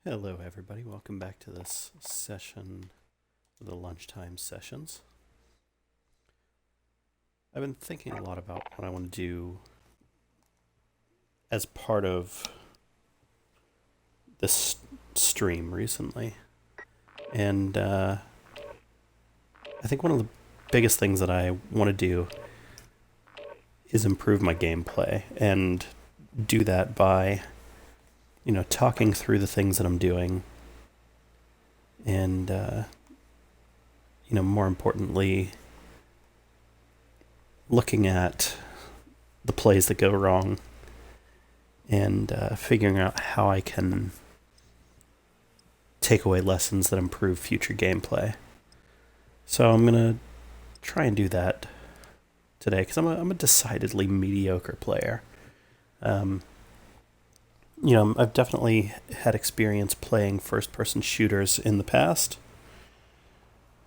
Hello, everybody. Welcome back to this session of the Lunchtime Sessions. I've been thinking a lot about what I want to do as part of this stream recently. And I think one of the biggest things that I want to do is improve my gameplay and do that by talking through the things that I'm doing and, more importantly, looking at the plays that go wrong and figuring out how I can take away lessons that improve future gameplay. So I'm going to try and do that today because I'm a decidedly mediocre player. I've definitely had experience playing first-person shooters in the past,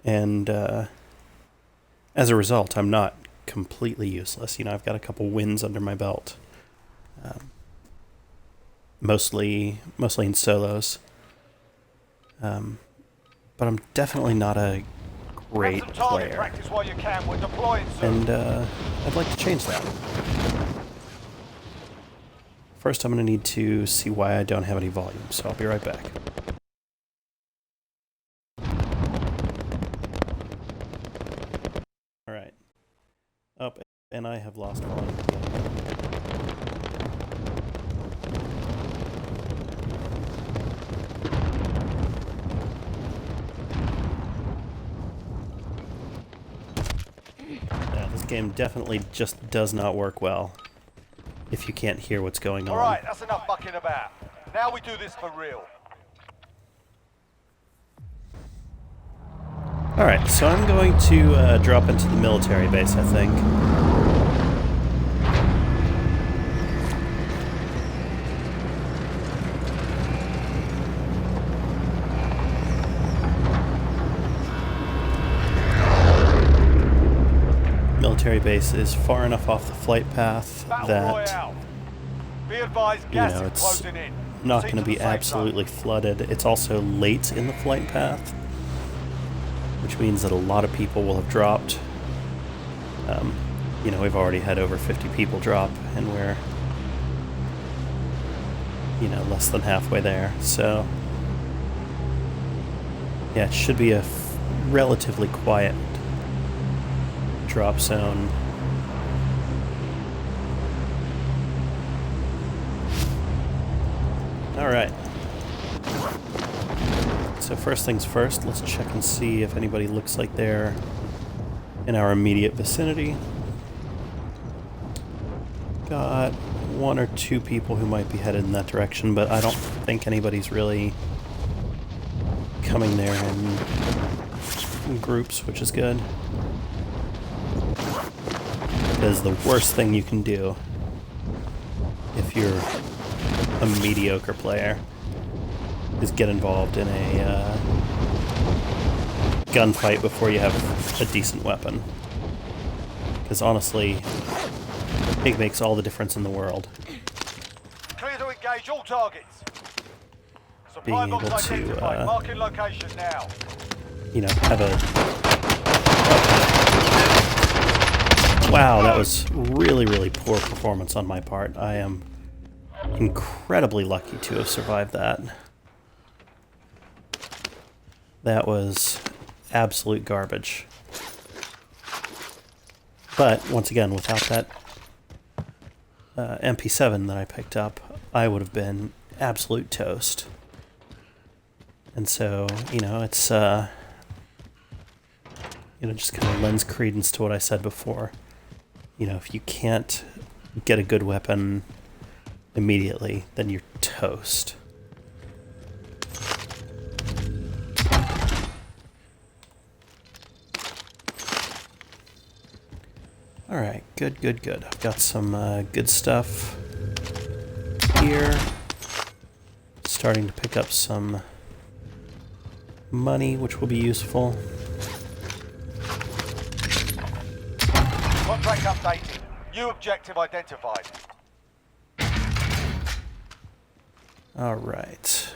and as a result, I'm not completely useless. I've got a couple wins under my belt, mostly in solos, but I'm definitely not a great player, and I'd like to change that. First, I'm going to need to see why I don't have any volume, so I'll be right back. Alright. Up, and I have lost volume again. Yeah, this game definitely just does not work well if you can't hear what's going on. Alright, that's enough mucking about. Now we do this for real. Alright, so I'm going to drop into the military base, I think. Military base is far enough off the flight path that it's not going to be absolutely flooded. It's also late in the flight path, which means that a lot of people will have dropped. We've already had over 50 people drop, and we're less than halfway there. So yeah, it should be a relatively quiet drop zone. Alright. So first things first, let's check and see if anybody looks like they're in our immediate vicinity. Got one or two people who might be headed in that direction, but I don't think anybody's really coming there in groups, which is good. Because the worst thing you can do if you're a mediocre player is get involved in a gunfight before you have a decent weapon. Because honestly, it makes all the difference in the world. Clear to engage all targets. Being able to, marking location now. Have a... Wow, that was really, really poor performance on my part. I am incredibly lucky to have survived that. That was absolute garbage. But, once again, without that MP7 that I picked up, I would have been absolute toast. And so, it's, just kind of lends credence to what I said before. If you can't get a good weapon immediately, then you're toast. Alright, good. I've got some good stuff here. Starting to pick up some money, which will be useful. Contract updated. New objective identified. Alright.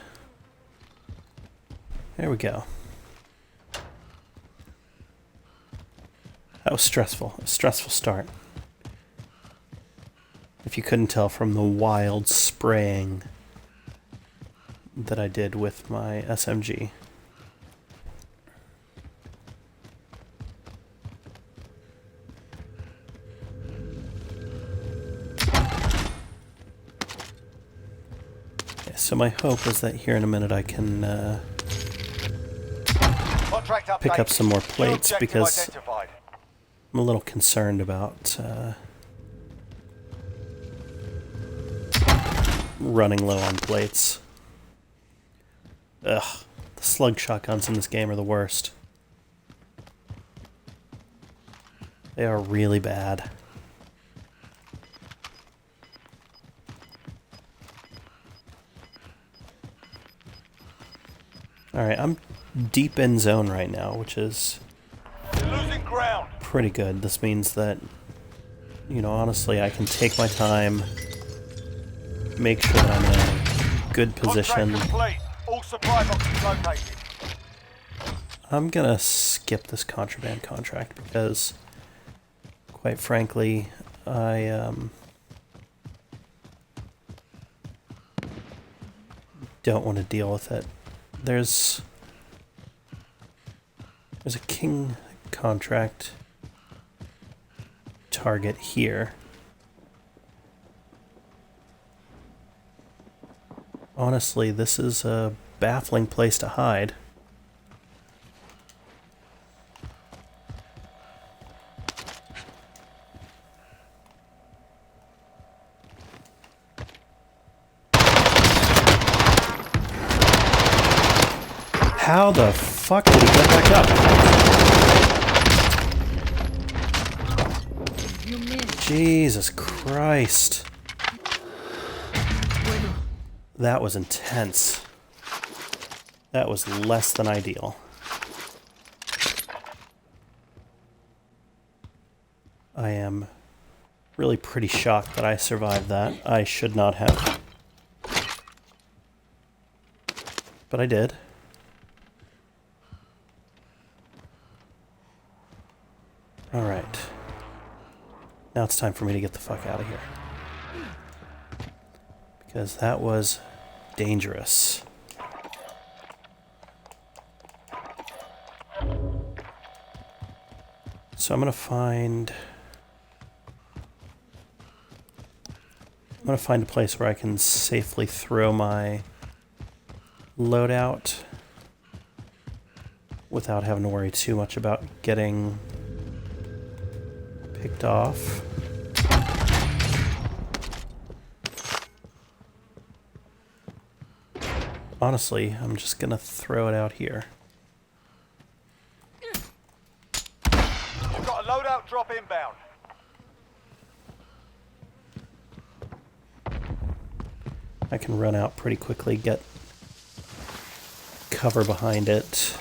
There we go. That was stressful. A stressful start. If you couldn't tell from the wild spraying that I did with my SMG. Okay, so my hope is that here in a minute I can pick up some more plates, because I'm a little concerned about running low on plates. Ugh, the slug shotguns in this game are the worst. They are really bad. Alright, I'm deep in zone right now, which is losing ground. pretty good. This means that, you know, honestly, I can take my time, make sure that I'm in a good position. All supply boxes located. I'm gonna skip this contraband contract because, quite frankly, I don't want to deal with it. There's a king contract target here. Honestly, this is a baffling place to hide. How the fuck did he get back up? Jesus Christ. That was intense. That was less than ideal. I am really pretty shocked that I survived that. I should not have. But I did. Alright. Now it's time for me to get the fuck out of here. Because that was dangerous. So I'm gonna find a place where I can safely throw my loadout without having to worry too much about getting picked off. Honestly, I'm just gonna throw it out here. You've got a loadout drop inbound. I can run out pretty quickly, get cover behind it.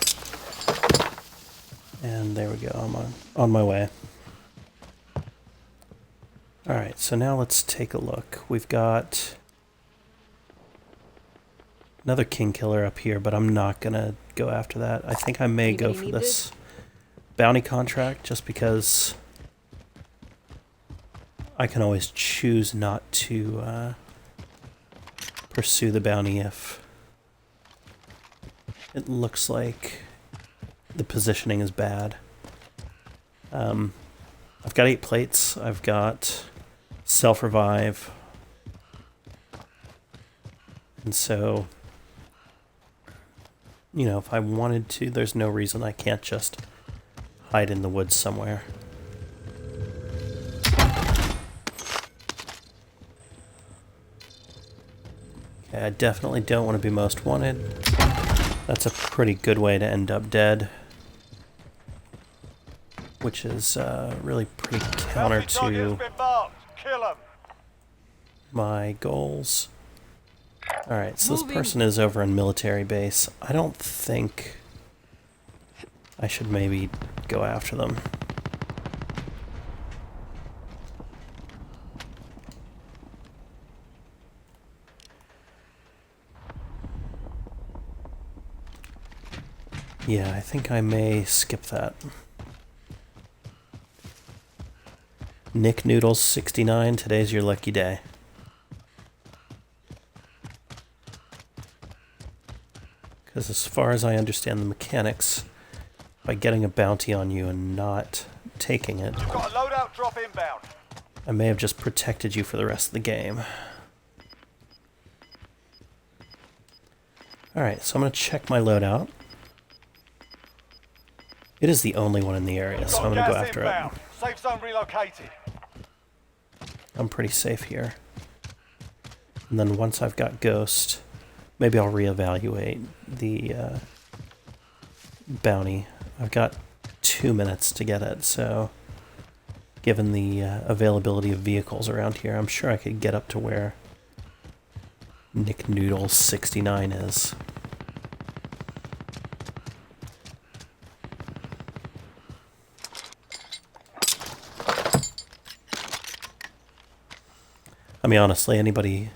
And there we go, I'm on my way. Alright, so now let's take a look. We've got another king killer up here, but I'm not gonna go after that. I think I may go for this bounty contract, just because I can always choose not to pursue the bounty if it looks like the positioning is bad. I've got 8 plates. I've got self-revive. And so, you know, if I wanted to, there's no reason I can't just hide in the woods somewhere. Okay, I definitely don't want to be most wanted. That's a pretty good way to end up dead. Which is really pretty counter to my goals. Alright, so this person is over in military base. I don't think I should maybe go after them. Yeah, I think I may skip that. Nick Noodles 69, today's your lucky day. Because as far as I understand the mechanics, by getting a bounty on you and not taking it, You've got a loadout drop inbound. I may have just protected you for the rest of the game. Alright, so I'm going to check my loadout. It is the only one in the area, so I'm going to go after it. Safe zone relocated. I'm pretty safe here. And then once I've got Ghost, maybe I'll reevaluate the bounty. I've got 2 minutes to get it, so given the availability of vehicles around here, I'm sure I could get up to where Nick Noodles 69 is. I mean, honestly, anybody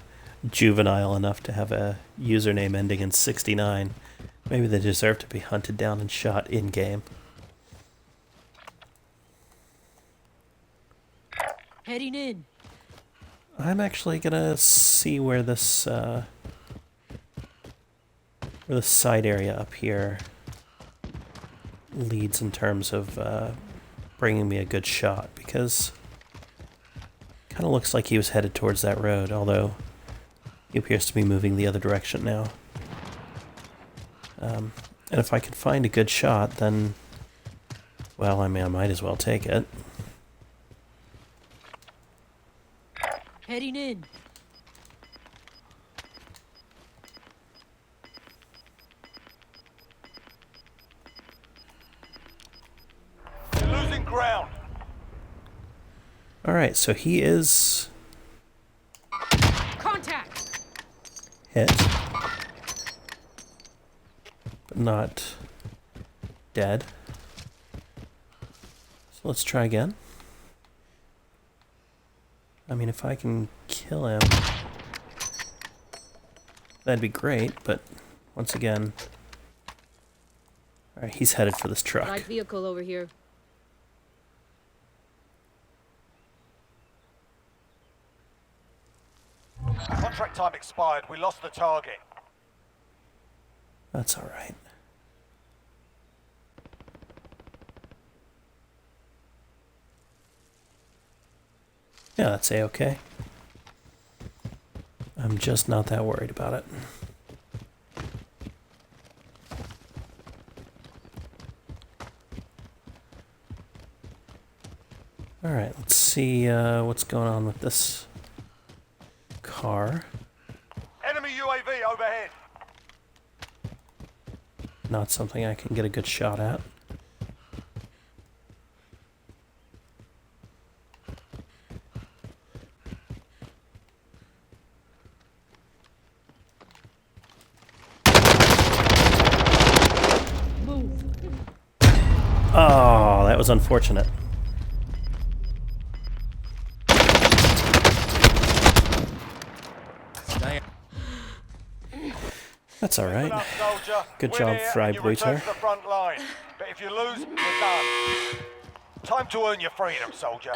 juvenile enough to have a username ending in 69, maybe they deserve to be hunted down and shot in-game. Heading in. I'm actually gonna see where this side area up here leads in terms of bringing me a good shot, because kind of looks like he was headed towards that road, although he appears to be moving the other direction now. And if I can find a good shot, then, well, I mean, I might as well take it. Heading in. You're losing ground. Alright, so he is Contact. hit, but not dead. So let's try again. I mean, if I can kill him, that'd be great, but once again... Alright, he's headed for this truck. Light vehicle over here. Contract time expired. We lost the target. That's alright. Yeah, that's A-okay. I'm just not that worried about it. Alright, let's see what's going on with this car. Enemy UAV overhead. Not something I can get a good shot at. Move. Oh, that was unfortunate. That's alright. Listen up, soldier. Good Win job, here and Freiburger. you return to the front line. But if you lose, you're done. Time to earn your freedom, soldier.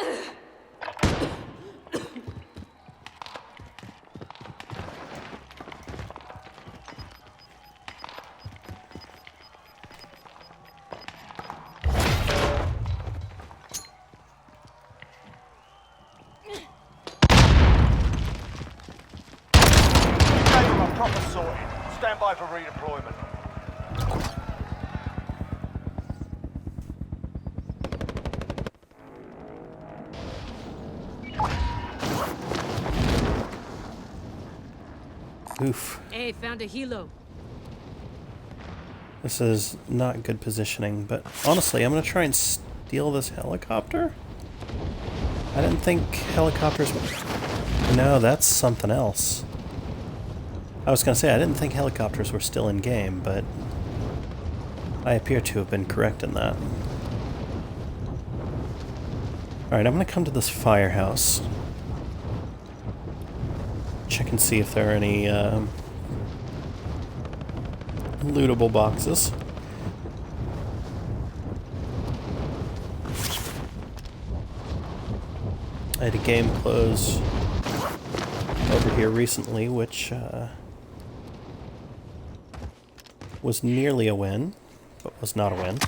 Proper sorted. Stand by for redeployment. Oof. Hey, found a helo. This is not good positioning, but honestly, I'm going to try and steal this helicopter. I didn't think helicopters... No, that's something else. I was going to say, I didn't think helicopters were still in game, but I appear to have been correct in that. Alright, I'm going to come to this firehouse. Check and see if there are any lootable boxes. I had a game close over here recently, which was nearly a win, but was not a win.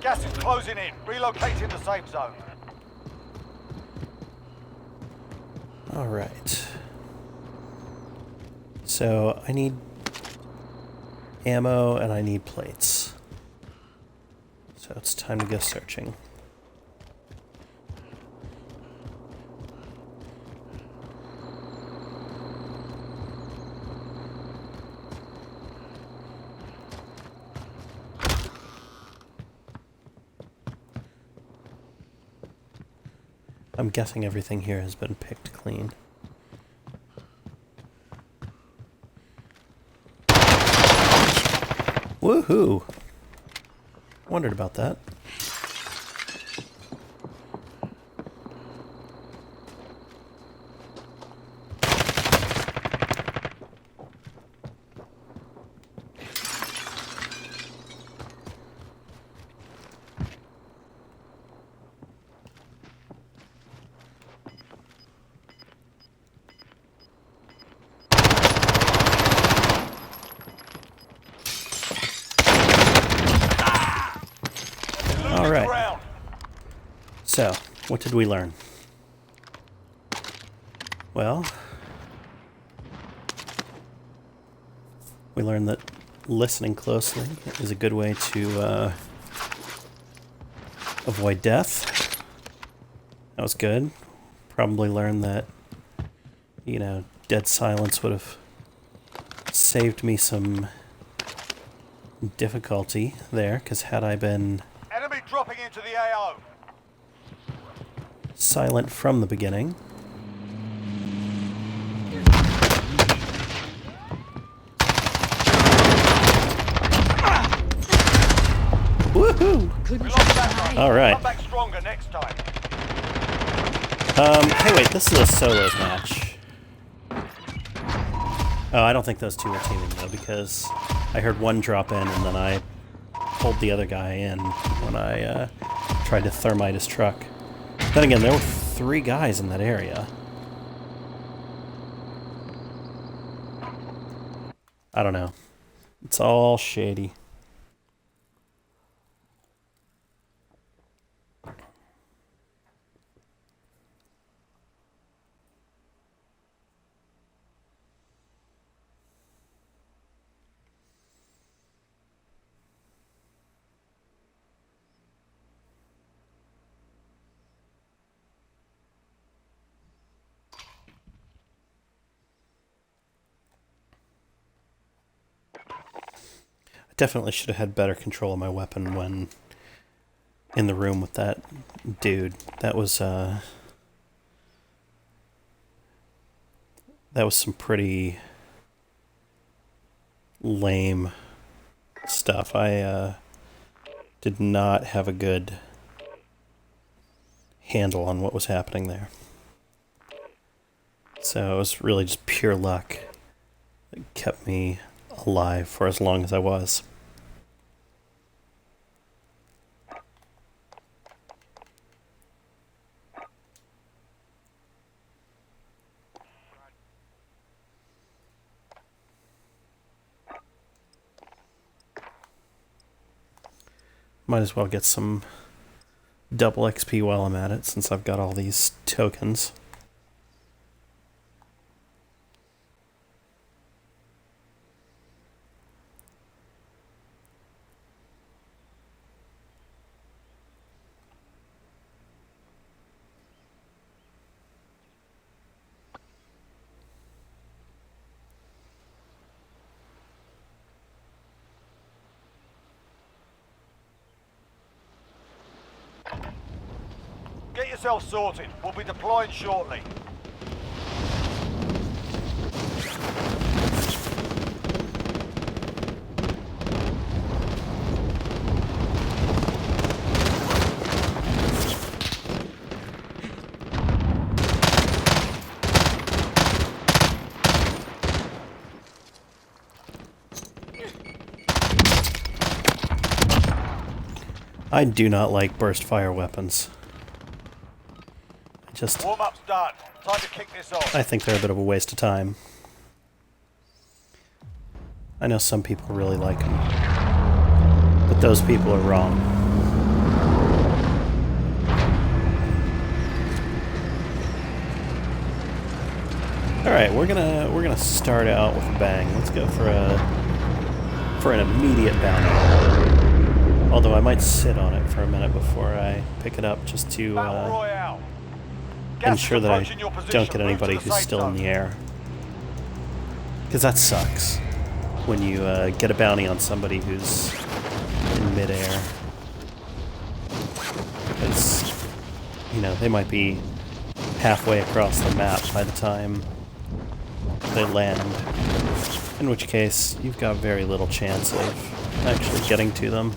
Gas is closing in. Relocating the safe zone. Alright. So, I need ammo and I need plates. So it's time to go searching. I'm guessing everything here has been picked clean. Woohoo! Wondered about that. All right. So, what did we learn? Well, we learned that listening closely is a good way to avoid death. That was good. Probably learned that, you know, dead silence would have saved me some difficulty there, because had I been Enemy dropping into the AO. silent from the beginning, woohoo! Couldn't We you lost that hide? one. All right. Come back stronger next time. Hey, wait, this is a solos match. Oh, I don't think those two were teaming, though, because I heard one drop in, and then I pulled the other guy in when I tried to thermite his truck. Then again, there were 3 guys in that area. I don't know. It's all shady. Definitely should have had better control of my weapon when in the room with that dude. That was some pretty lame stuff. I did not have a good handle on what was happening there. So it was really just pure luck that kept me alive for as long as I was. Might as well get some double XP while I'm at it, since I've got all these tokens. Get yourself sorted. We'll be deploying shortly. I do not like burst fire weapons. Warm-up's done. Time to kick this off. I think they're a bit of a waste of time. I know some people really like them, but those people are wrong. All right, we're gonna start out with a bang. Let's go for an immediate bounty. Although I might sit on it for a minute before I pick it up, just to Battle Royale. Gas ensure is that I approaching your position. don't get Move anybody to the who's safe still in zone. the air. Because that sucks when you get a bounty on somebody who's in midair. Because, you know, they might be halfway across the map by the time they land. In which case, you've got very little chance of actually getting to them.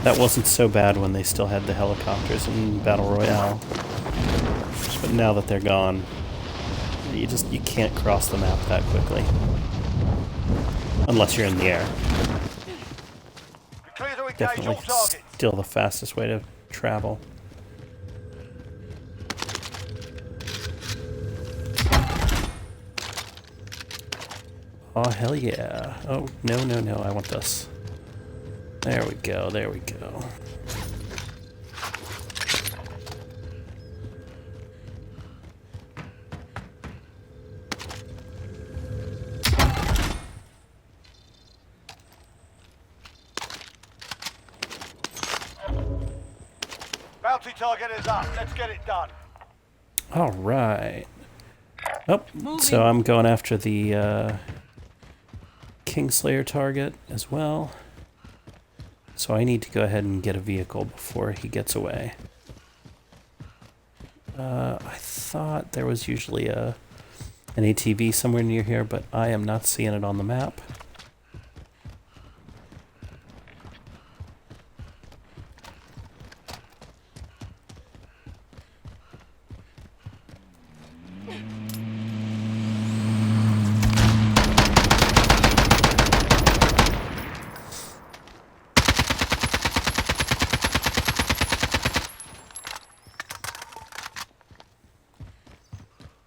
That wasn't so bad when they still had the helicopters in Battle Royale. But now that they're gone, you can't cross the map that quickly. Unless you're in the air. You're clear to engage Definitely all targets. still the fastest way to travel. Oh, hell yeah. Oh, no, no, no, I want this. There we go, there we go. Bounty target is up. Let's get it done. All right. Oh, so I'm going after the Kingslayer target as well. So I need to go ahead and get a vehicle before he gets away. I thought there was usually an ATV somewhere near here, but I am not seeing it on the map.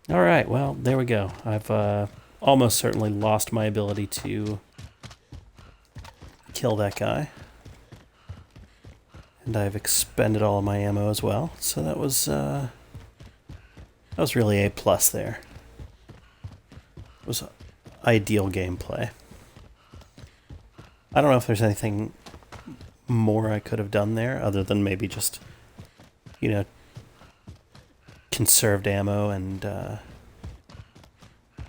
Alright, well, there we go. I've almost certainly lost my ability to kill that guy. And I've expended all of my ammo as well, so that was really A+ there. It was ideal gameplay. I don't know if there's anything more I could have done there, other than maybe just, you know, conserved ammo and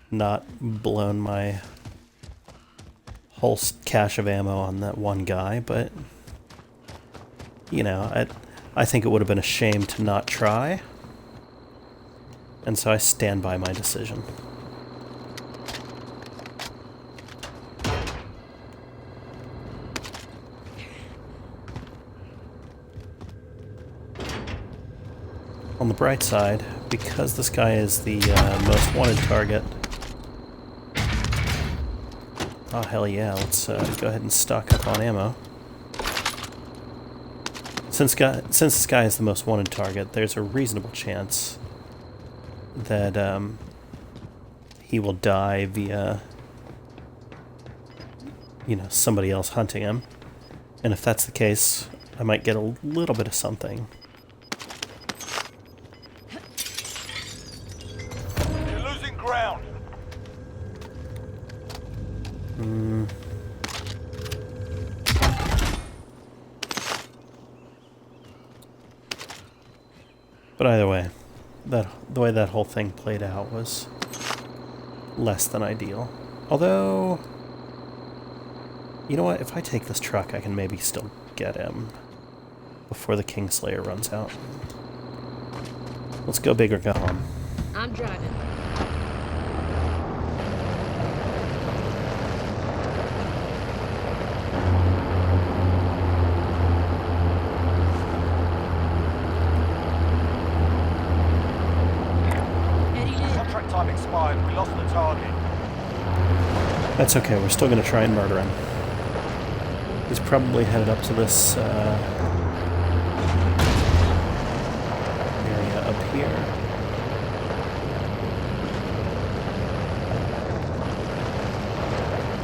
not blown my whole cache of ammo on that one guy, but you know, I think it would have been a shame to not try, and so I stand by my decision. On the bright side, because this guy is the most wanted target... Oh, hell yeah, let's go ahead and stock up on ammo. Since this guy is the most wanted target, there's a reasonable chance that he will die via, you know, somebody else hunting him. And if that's the case, I might get a little bit of something. Ground. But either way, the way that whole thing played out was less than ideal. Although, you know what? If I take this truck, I can maybe still get him before the Kingslayer runs out. Let's go big or go home. I'm driving. Contract time expired. We lost the target. That's okay, we're still gonna try and murder him. He's probably headed up to this area up here.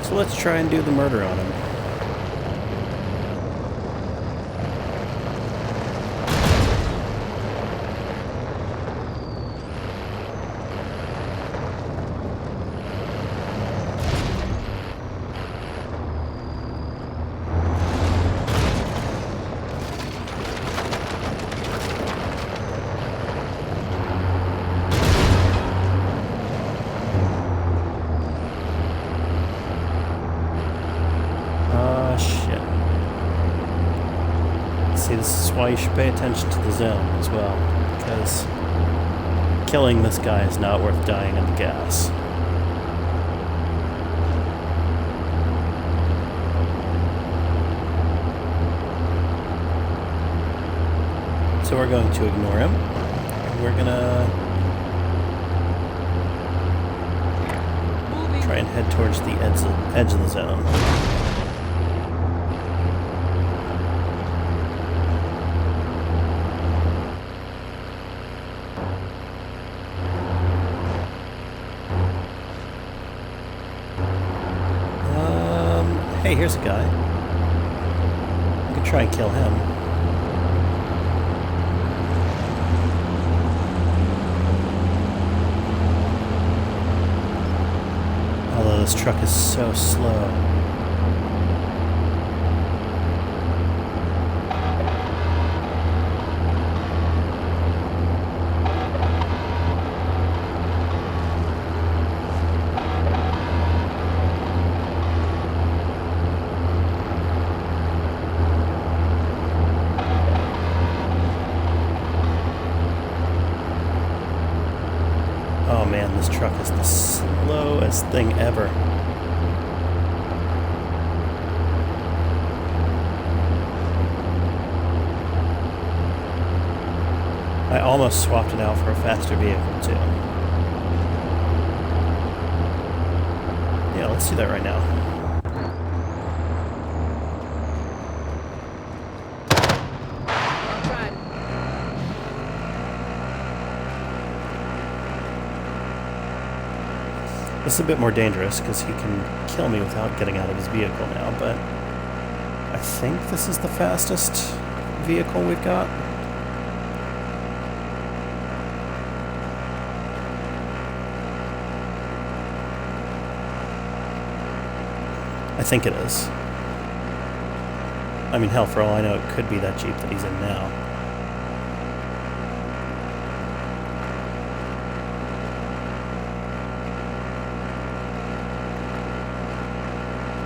So let's try and do the murder on him. See, this is why you should pay attention to the zone as well, because killing this guy is not worth dying in the gas. So we're going to ignore him. We're gonna try and head towards the edge of the zone. Hey, here's a guy. We could try and kill him. Although this truck is so slow. Oh man, this truck is the slowest thing ever. I almost swapped it out for a faster vehicle too. Yeah, let's do that right now. This is a bit more dangerous because he can kill me without getting out of his vehicle now, but I think this is the fastest vehicle we've got. I think it is. I mean, hell, for all I know, it could be that Jeep that he's in now.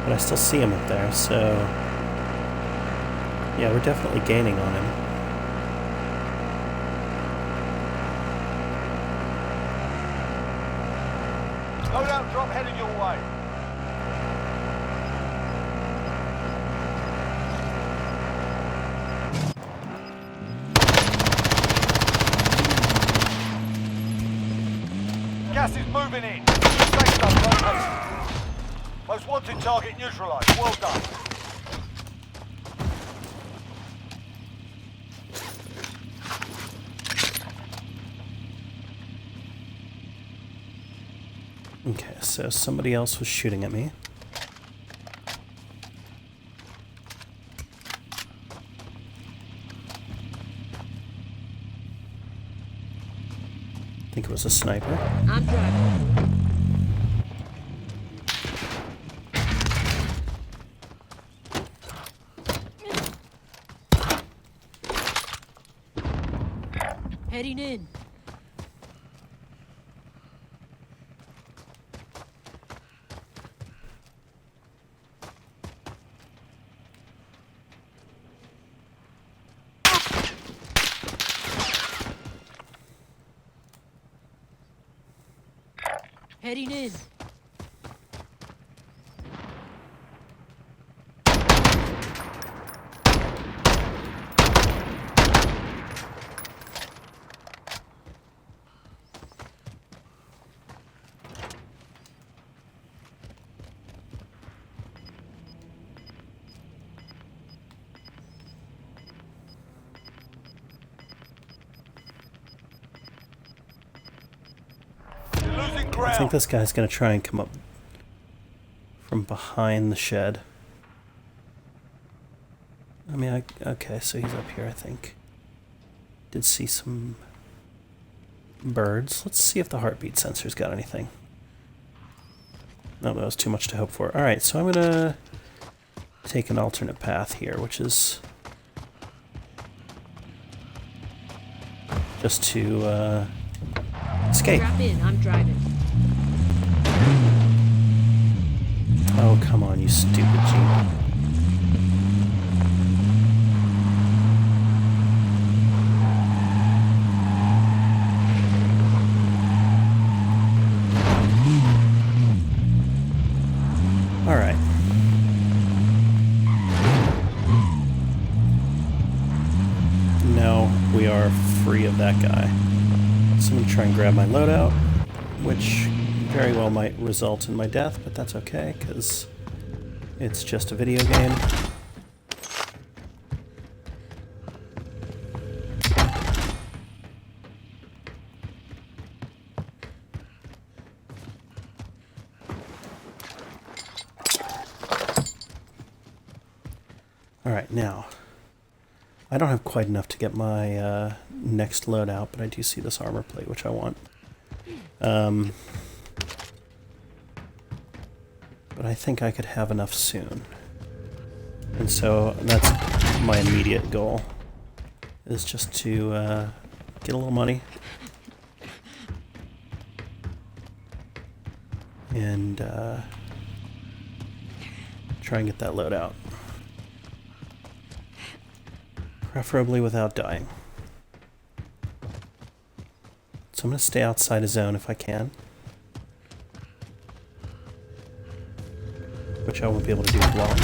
But I still see him up there, so yeah, we're definitely gaining on him. Loadout drop heading your way. Gas is moving in. Safe stuff located. Most wanted target neutralized. Well done. Okay, so somebody else was shooting at me. I think it was a sniper. I'm driving. Heading in. Heading in. Okay, I think this guy's gonna try and come up from behind the shed. I mean, okay, so he's up here, I think. Did see some birds. Let's see if the heartbeat sensor's got anything. No, that was too much to hope for. Alright, so I'm gonna take an alternate path here, which is just to escape. Strap in, I'm driving. Oh, come on, you stupid Jeep. Alright. Now we are free of that guy. So I'm going to try and grab my loadout, which very well might result in my death, but that's okay, because it's just a video game. Alright, now, I don't have quite enough to get my next loadout, but I do see this armor plate, which I want. But I think I could have enough soon. And so that's my immediate goal, is just to get a little money. And try and get that loadout. Preferably without dying. So I'm going to stay outside a zone if I can. Which I won't be able to do for long.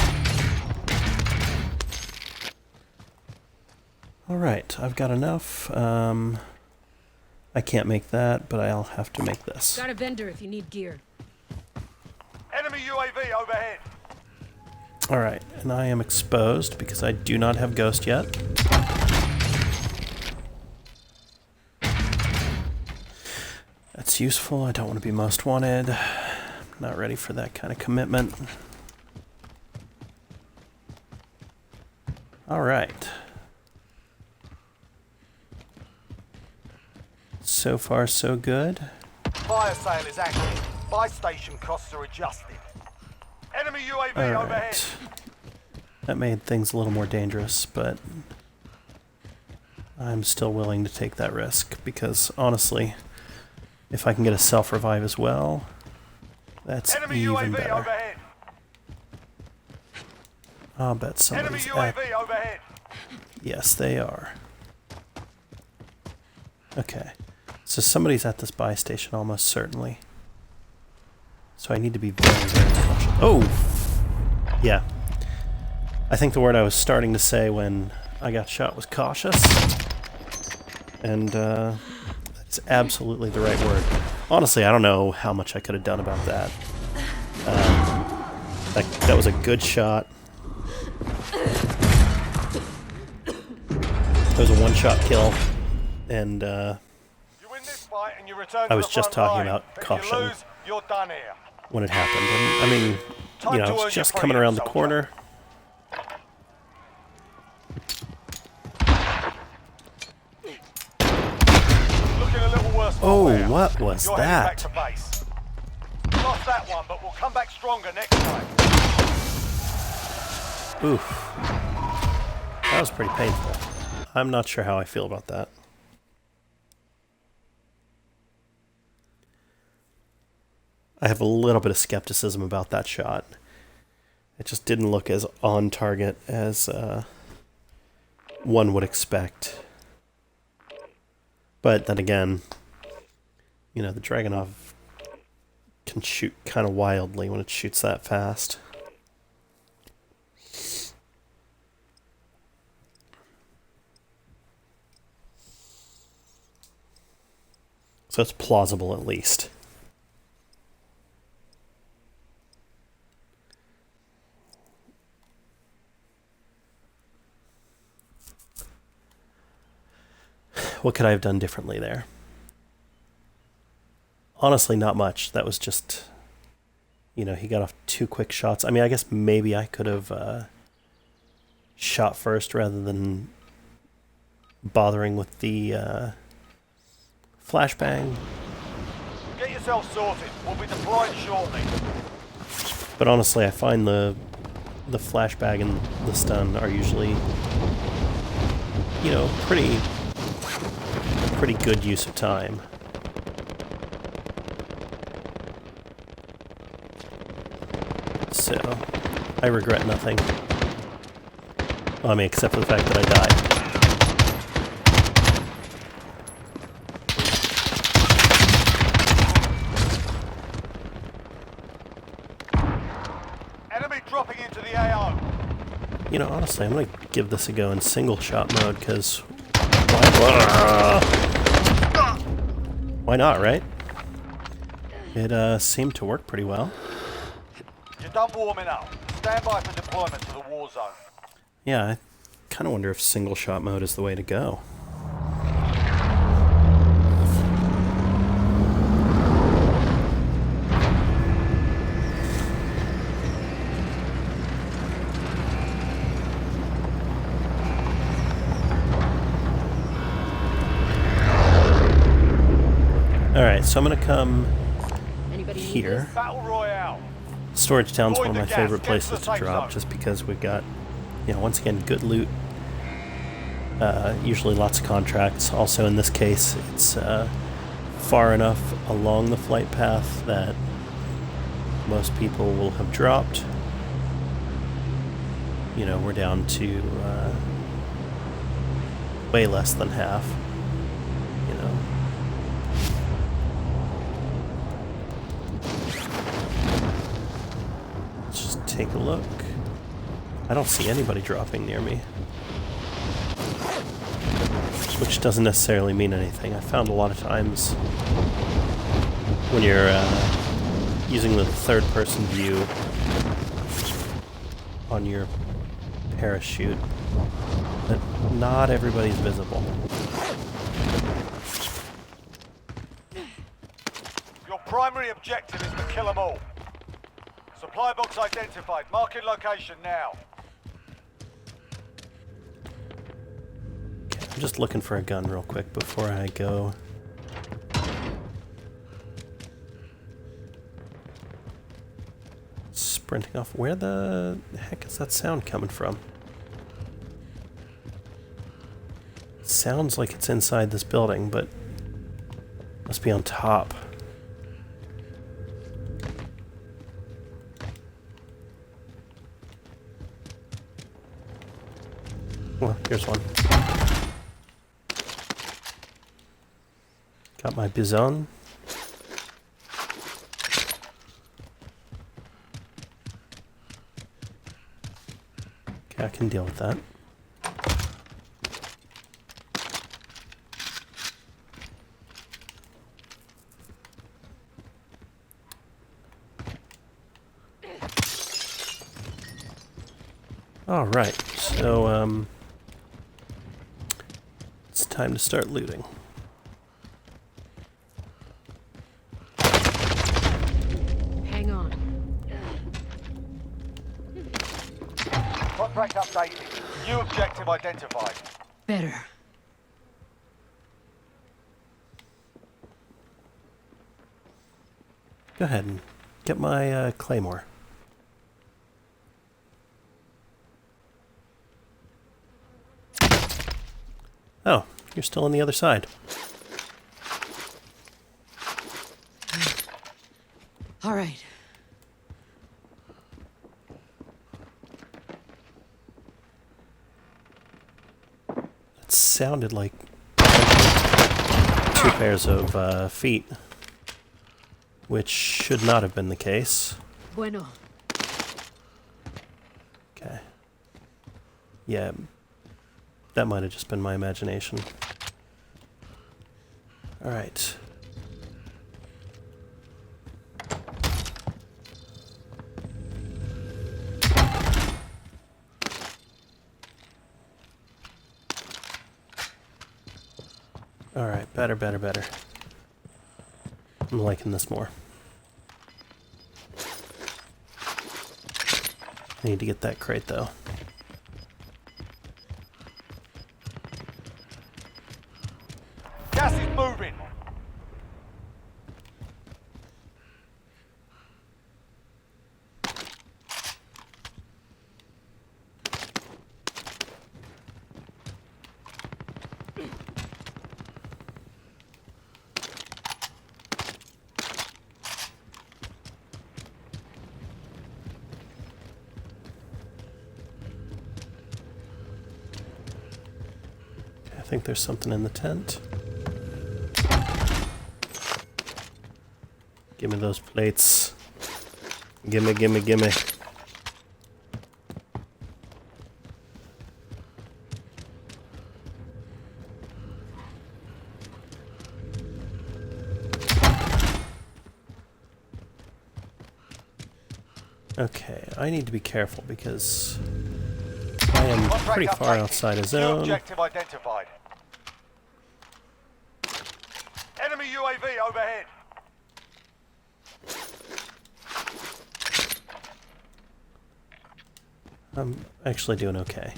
Alright, I've got enough. I can't make that, but I'll have to make this. Got a vendor if you need gear. Enemy UAV overhead. Alright, and I am exposed because I do not have Ghost yet. That's useful. I don't want to be most wanted. Not ready for that kind of commitment. Alright. So far, so good. Fire sale is active. Buy station costs are adjusted. Enemy UAV overhead. Alright. That made things a little more dangerous, but I'm still willing to take that risk because, honestly, if I can get a self-revive as well, that's Enemy even UAV better. overhead. I'll bet Enemy somebody's UAV overhead. Yes, they are. Okay. So somebody's at this buy station almost certainly. So I need to be very, very cautious. Oh! Yeah. I think the word I was starting to say when I got shot was cautious. And that's absolutely the right word. Honestly, I don't know how much I could have done about that. That was a good shot. It was a one-shot kill, and You win this fight and you return I to was the just front talking line. about But if caution. you lose, you're done here. when it happened. And, I mean, Time you know, to I earn was just your coming freedom, around the soldier. corner. Looking a little worse. Oh, than what was You're heading back that? to base. Lost that one, but we'll come back stronger next time. Oof. That was pretty painful. I'm not sure how I feel about that. I have a little bit of skepticism about that shot. It just didn't look as on target as one would expect. But then again, you know, the Dragunov can shoot kind of wildly when it shoots that fast. So it's plausible at least. What could I have done differently there? honestly, not much. That was just, he got off 2 quick shots. I mean, I guess maybe I could have shot first rather than bothering with the flashbang. Get yourself sorted. We'll be deployed shortly. But honestly, I find the flashbang and the stun are usually, pretty good use of time. So, I regret nothing. Well, I mean, except for the fact that I died. Enemy dropping into the AO. Honestly, I'm going to give this a go in single shot mode, because why not, right? It seemed to work pretty well. You're done warming up. Stand by for deployment to the war zone. Yeah, I kind of wonder if single shot mode is the way to go. Alright, so I'm going to come Anybody need here. this? Battle Royale. Storage Town's one of my Avoid the gas. favorite Get to places the to safe drop, zone. just because we've got, once again, good loot. Usually lots of contracts. Also, in this case, it's far enough along the flight path that most people will have dropped. We're down to way less than half. Let's just take a look. I don't see anybody dropping near me, which doesn't necessarily mean anything. I found a lot of times when you're using the third-person view on your parachute that not everybody's visible. Your primary objective is to kill them all. Supply box identified. Marking location now. Okay, I'm just looking for a gun real quick before I go. Sprinting off. Where the heck is that sound coming from? Sounds like it's inside this building, but must be on top. Well, here's one. Got my Bizon. Okay, I can deal with that. All right, so it's time to start looting. Hang on. Contract updated. New objective identified. Better. Go ahead and get my claymore. Oh, you're still on the other side. All right. It sounded like 2 pairs of feet, which should not have been the case. Bueno. Okay. Yeah, that might have just been my imagination. All right. All right, better. I'm liking this more. I need to get that crate, though. Gas is moving. I think there's something in the tent. Give me those plates. Gimme, gimme, gimme. Okay, I need to be careful because I am pretty far outside of New zone. objective identified. Enemy UAV overhead. I'm actually doing okay.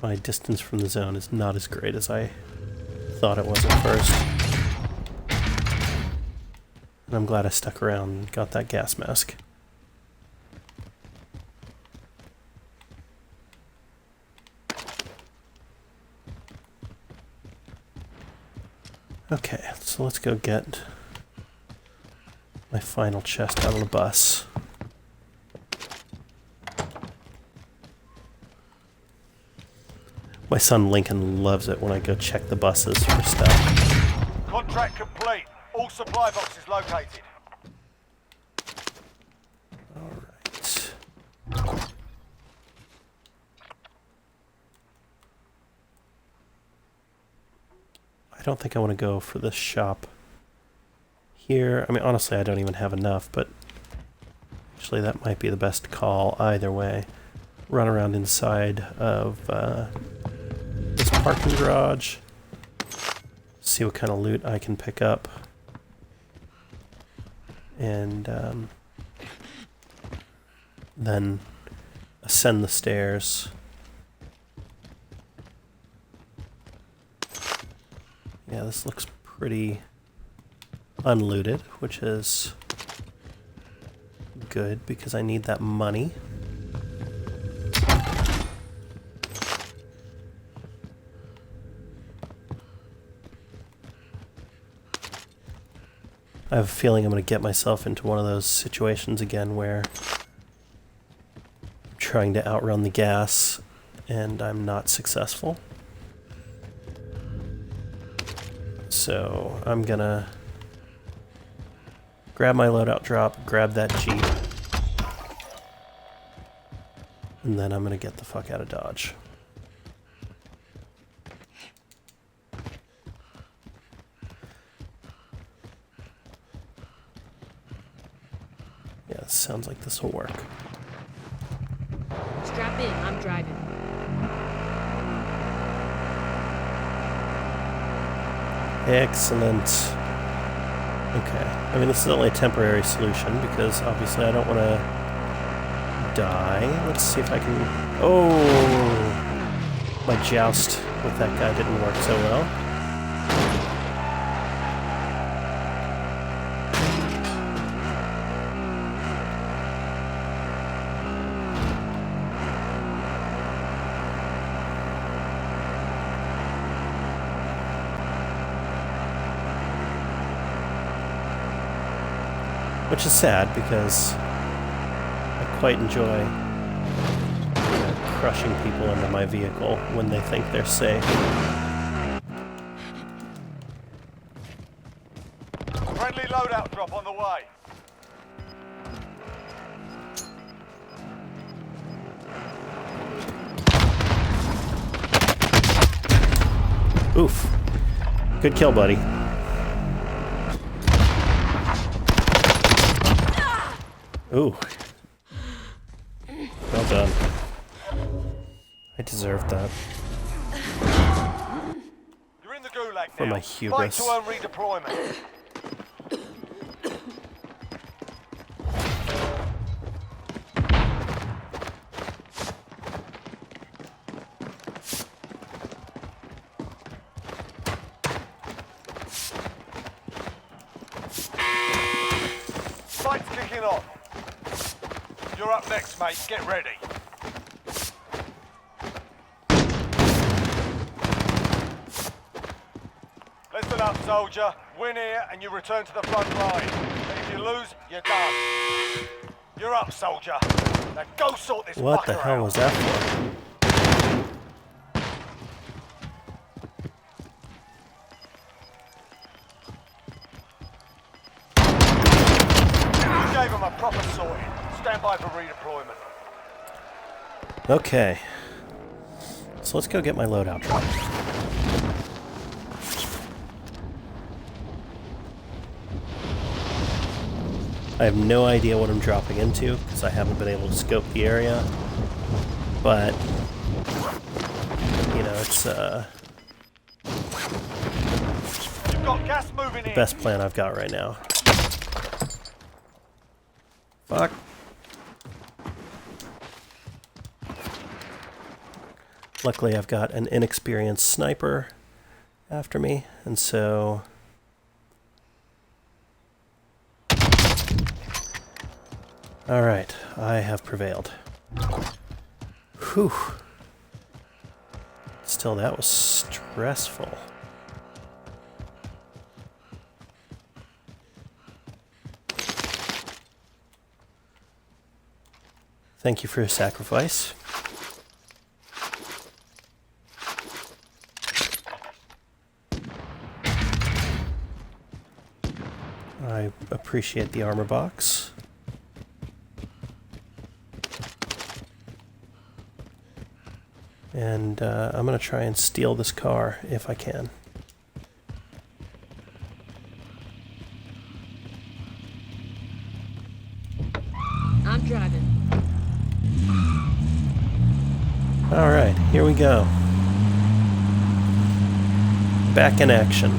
My distance from the zone is not as great as I thought it was at first. And I'm glad I stuck around and got that gas mask. Okay, so let's go get my final chest out of the bus. My son Lincoln loves it when I go check the buses for stuff. Contract complete. All supply boxes located. Alright. I don't think I want to go for this shop here. I mean, honestly, I don't even have enough, but actually that might be the best call either way. Run around inside of this parking garage, see what kind of loot I can pick up, and then ascend the stairs. Yeah, this looks pretty unlooted, which is good because I need that money. I have a feeling I'm going to get myself into one of those situations again where I'm trying to outrun the gas and I'm not successful. So I'm going to grab my loadout drop, grab that Jeep, and then I'm going to get the fuck out of Dodge. Yeah, sounds like this will work. Strap in, I'm driving. Excellent. Okay. I mean, this is only a temporary solution because obviously I don't want to die. Let's see if I can... Oh! My joust with that guy didn't work so well. Which is sad because I quite enjoy crushing people into my vehicle when they think they're safe. Friendly loadout drop on the way. Oof. Good kill, buddy. Ooh. Well done. I deserved that. You're in the gulag For now. my Fight hubris. to earn redeployment. Locking on. You're up next, mate. Get ready. Listen up, soldier. Win here and you return to the front line. And if you lose, you're done. You're up, soldier. Now go sort this What the fucker hell out. was that for? You gave him a proper sorting. Stand by for redeployment. Okay. So let's go get my loadout drop. I have no idea what I'm dropping into because I haven't been able to scope the area. But, you know, it's You've got gas moving the in. best plan I've got right now. Fuck. Luckily, I've got an inexperienced sniper after me, and so... Alright, I have prevailed. Whew. Still, that was stressful. Thank you for your sacrifice. I appreciate the armor box. And I'm going to try and steal this car if I can. I'm driving. All right, here we go. Back in action.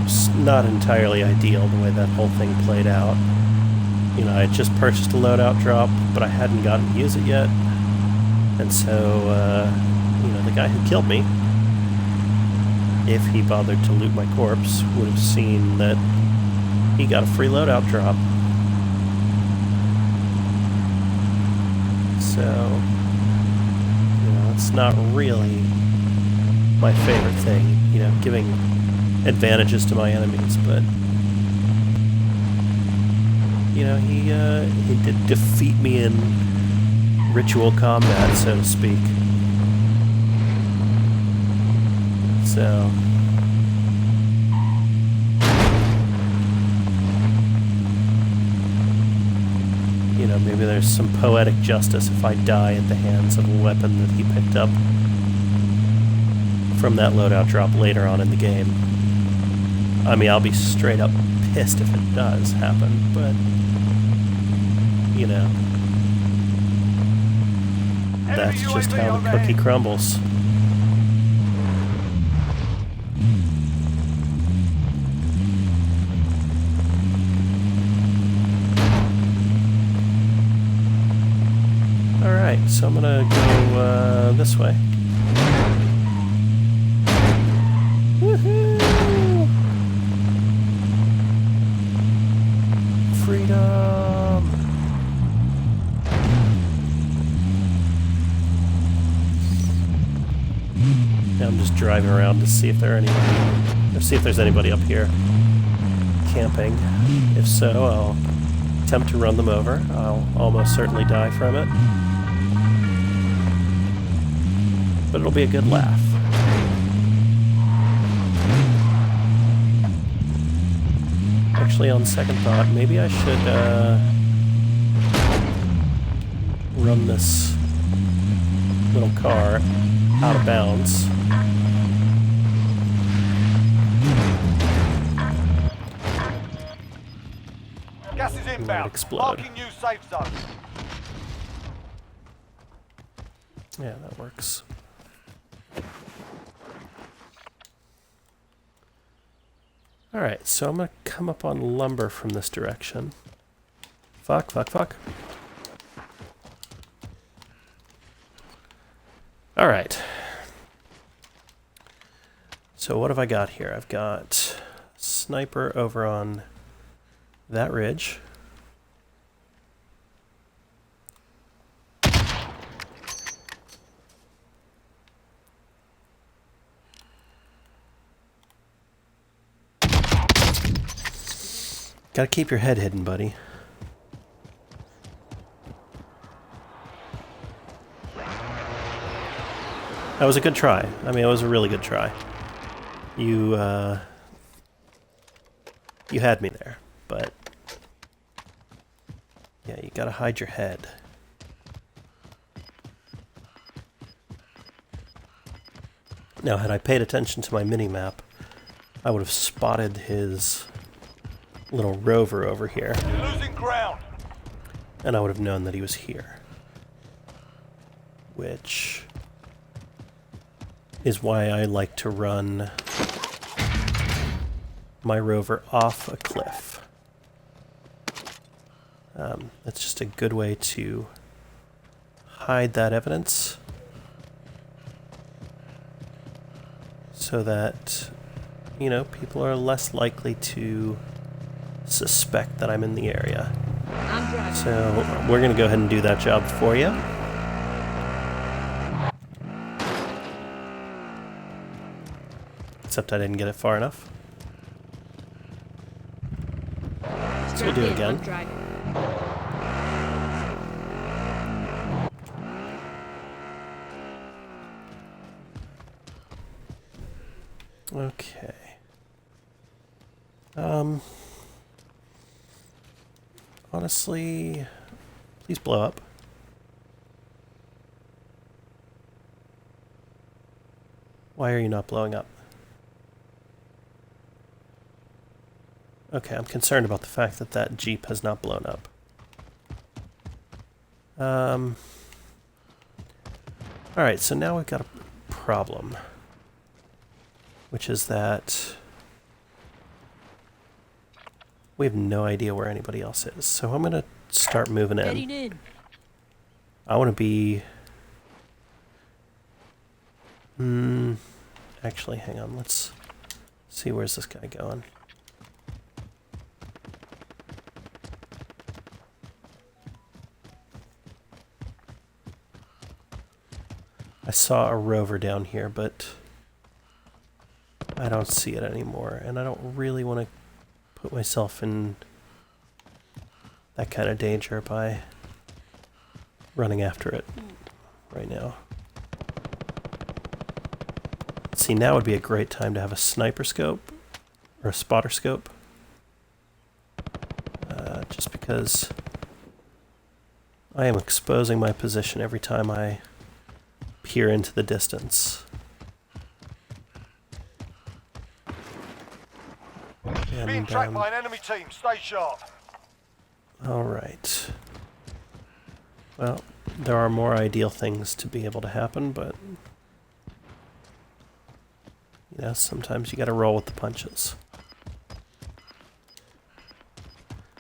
It's not entirely ideal the way that whole thing played out. You know, I had just purchased a loadout drop, but I hadn't gotten to use it yet. And so, you know, the guy who killed me, if he bothered to loot my corpse, would have seen that he got a free loadout drop. So, you know, it's not really my favorite thing, you know, giving advantages to my enemies, but, you know, he did defeat me in ritual combat, so to speak. So... you know, maybe there's some poetic justice if I die at the hands of a weapon that he picked up from that loadout drop later on in the game. I mean, I'll be straight up pissed if it does happen, but, you know, that's just how the cookie crumbles. Alright, so I'm gonna go this way. Woohoo! Freedom! Now I'm just driving around to see if there are anybody, or see if there's anybody up here camping. If so, I'll attempt to run them over. I'll almost certainly die from it. But it'll be a good laugh. Actually, on second thought, maybe I should run this little car out of bounds. Gas is inbound. Explode. Marking new safe zone. Yeah, that works. Alright, so I'm going to come up on lumber from this direction. Fuck, fuck, fuck. Alright. So what have I got here? I've got sniper over on that ridge. Gotta keep your head hidden, buddy. That was a good try. I mean, it was a really good try. You had me there, but yeah, you gotta hide your head. Now, had I paid attention to my mini-map, I would have spotted his little rover over here. You're losing ground. And I would have known that he was here. Which is why I like to run my rover off a cliff. That's just a good way to hide that evidence so that, you know, people are less likely to suspect that I'm in the area. I'm driving. So we're going to go ahead and do that job for you. Except I didn't get it far enough. So we'll do it again. I'm driving. Okay. Honestly, please blow up. Why are you not blowing up? Okay, I'm concerned about the fact that that Jeep has not blown up. Alright, so now we've got a problem. Which is that we have no idea where anybody else is. So I'm going to start moving Getting in. in. I want to be... actually, hang on. Let's see, where's this guy going? I saw a rover down here, but I don't see it anymore, and I don't really want to put myself in that kind of danger by running after it right now. See, now would be a great time to have a sniper scope or a spotter scope, just because I am exposing my position every time I peer into the distance. Being tracked by an enemy team. Stay sharp. Alright. Well, there are more ideal things to be able to happen, but you know, sometimes you gotta roll with the punches.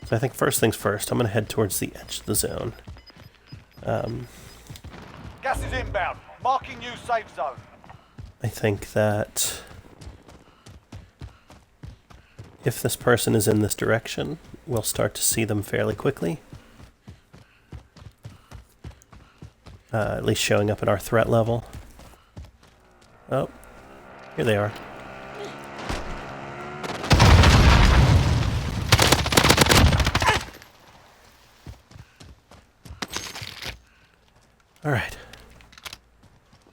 So I think first things first, I'm gonna head towards the edge of the zone. Gas is inbound. Marking new safe zone. I think that if this person is in this direction, we'll start to see them fairly quickly. At least showing up at our threat level. Oh, here they are. All right.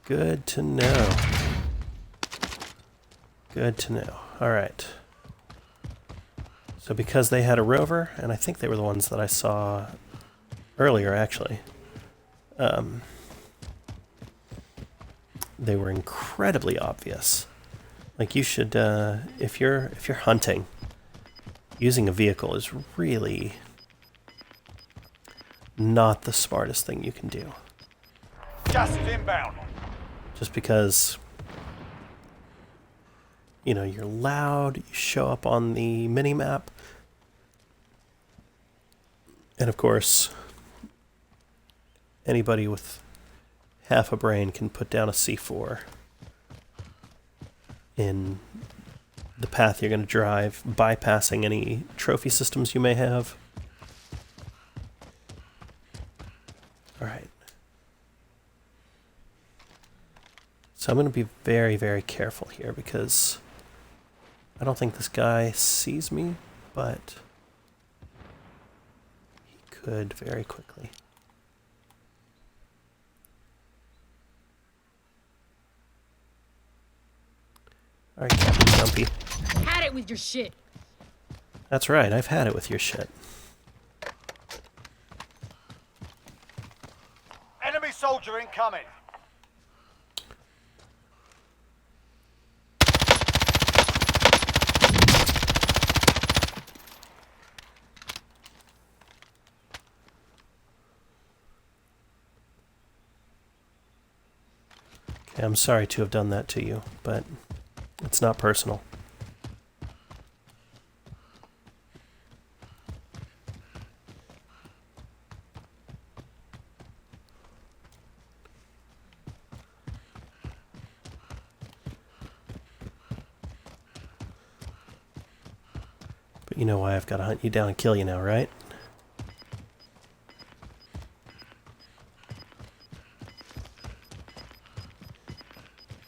Good to know. Good to know. All right. So because they had a rover, and I think they were the ones that I saw earlier, actually, they were incredibly obvious. Like, you should, if you're hunting, using a vehicle is really not the smartest thing you can do. Gas is inbound. Just because, you know, you're loud, you show up on the mini-map, and of course, anybody with half a brain can put down a C4 in the path you're going to drive, bypassing any trophy systems you may have. Alright. So I'm going to be very, very careful here because I don't think this guy sees me, but he could very quickly. Alright, Captain Jumpy. Had it with your shit. That's right, I've had it with your shit. Enemy soldier incoming. Okay, I'm sorry to have done that to you, but it's not personal. But you know why I've got to hunt you down and kill you now, right?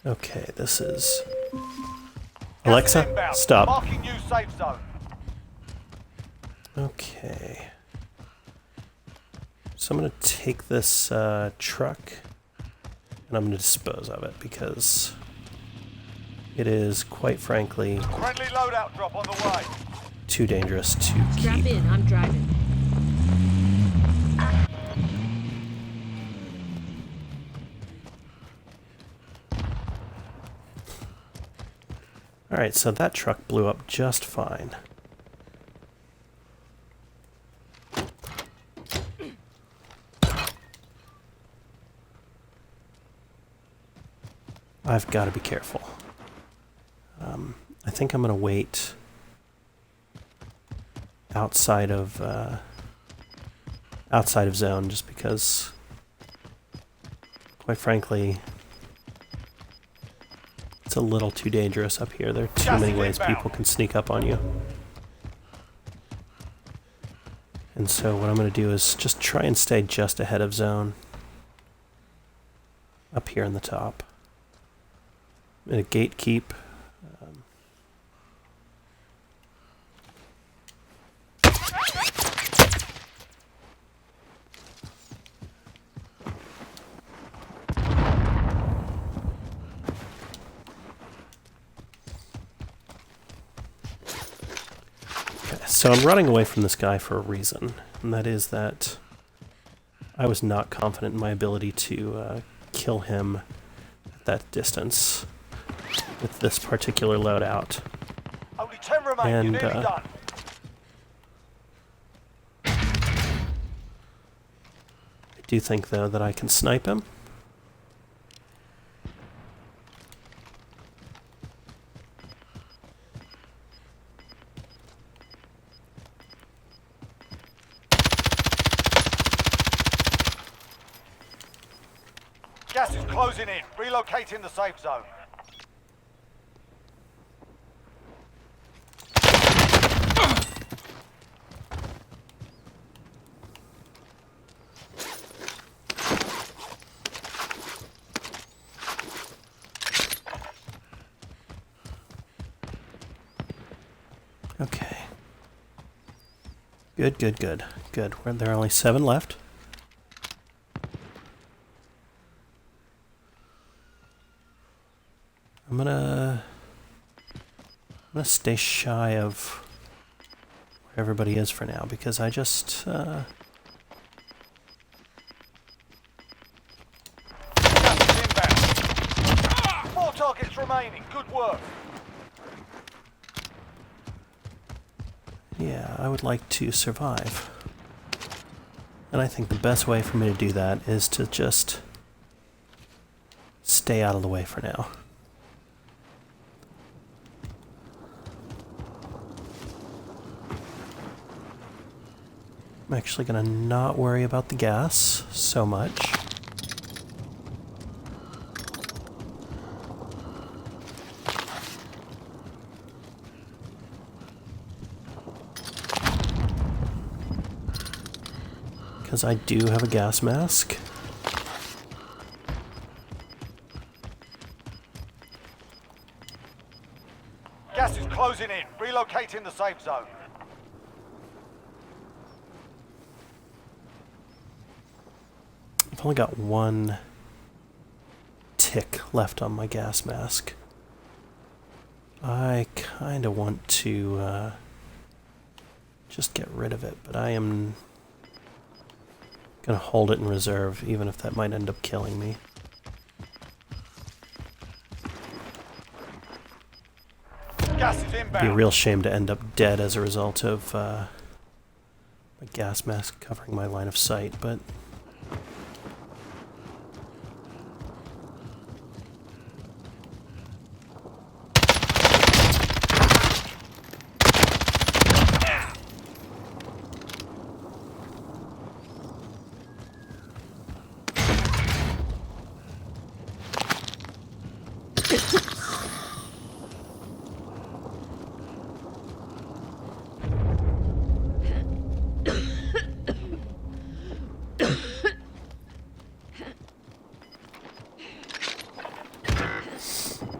Okay, this is... Alexa, Inbound. stop. Marking new safe zone. Okay. So I'm going to take this truck and I'm going to dispose of it because it is, quite frankly, Friendly loadout drop on the way. too dangerous to Strap keep. in, I'm driving. Alright, so that truck blew up just fine. I've got to be careful. I think I'm going to wait outside of zone just because, quite frankly, it's a little too dangerous up here. There are too many ways people can sneak up on you. And so what I'm going to do is just try and stay just ahead of zone up here in the top. I'm going to gatekeep. So I'm running away from this guy for a reason, and that is that I was not confident in my ability to kill him at that distance with this particular loadout. Only 10 remain. And, You're nearly done. I do think, though, that I can snipe him. Gas is closing in. Relocating the safe zone. Okay. Good, good, good. Good. There are only 7 left. I'm gonna stay shy of where everybody is for now because I just Gas is inbound. 4 targets remaining. Good work. yeah, I would like to survive. And I think the best way for me to do that is to just stay out of the way for now. I'm actually going to not worry about the gas so much. Because I do have a gas mask. Gas is closing in. Relocating the safe zone. I've only got one tick left on my gas mask. I kind of want to just get rid of it, but I am going to hold it in reserve, even if that might end up killing me. Gas is It'd be a inbound. real shame to end up dead as a result of my gas mask covering my line of sight, but...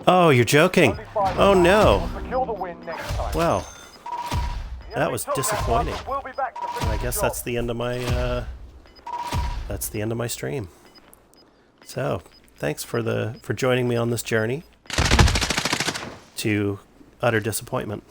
Oh, you're joking. Oh no. Secure the win next time. Well, The that enemy was took that disappointing. one, but we'll be back to finish And I the guess job. that's the end of my stream. So, thanks for joining me on this journey to utter disappointment.